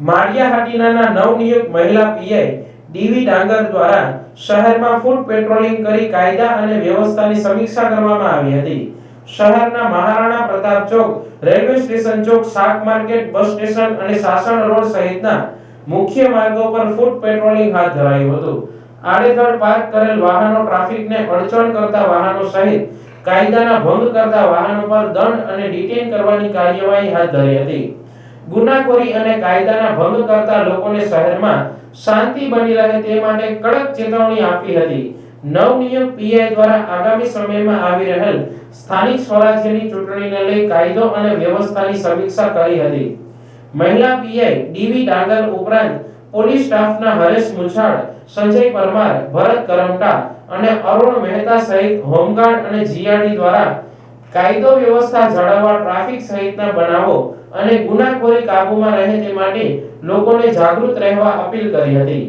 માળિયાહાટીના નવનિયુક્ત મહિલા પીઆઈ ડીવી ડાંગર દ્વારા શહેરમાં ફૂટ પેટ્રોલિંગ કરી કાયદા અને વ્યવસ્થાની સમીક્ષા કરવામાં આવી હતી. શહેરના મહારાણા પ્રતાપ ચોક, રેલવે સ્ટેશન ચોક, શાક માર્કેટ, બસ સ્ટેશન અને સાસણ રોડ સહિતના મુખ્ય માર્ગો પર ફૂટ પેટ્રોલિંગ હાથ ધરાયું હતું. આડેધડ પાર્ક કરેલ વાહનો, ટ્રાફિકને અડચણ કરતા વાહનો સહિત કાયદાના ભંગ કરતા વાહનો પર દંડ અને ડિટેઇન કરવાની કાર્યવાહી હાથ ધરી હતી. ગુનાખોરી અને કાયદાના ભંગ કરતા લોકોને શહેરમાં શાંતિ બની રહે તે માટે કડક ચેતવણી આપી હતી. નવનિયુક્ત પીઆઈ દ્વારા આગામી સમયમાં આવી રહેલ સ્થાનિક સ્વરાજ્યની ચૂંટણીને લઈ કાયદો અને વ્યવસ્થાની સમીક્ષા કરી હતી. મહિલા પીઆઈ ડીવી ડાંગર ઉપરાંત પોલીસ સ્ટાફના હરેશ મુછાળ, સંજય પરમાર, ભરત કરમટા અને અરુણ મહેતા સહિત હોમગાર્ડ અને જીઆરડી દ્વારા કાયદો વ્યવસ્થા જાળવવા, ટ્રાફિક સહિતના બનાવો અને ગુનાખોરી કાબૂમાં રહે તે માટે લોકોને જાગૃત રહેવા અપીલ કરી હતી.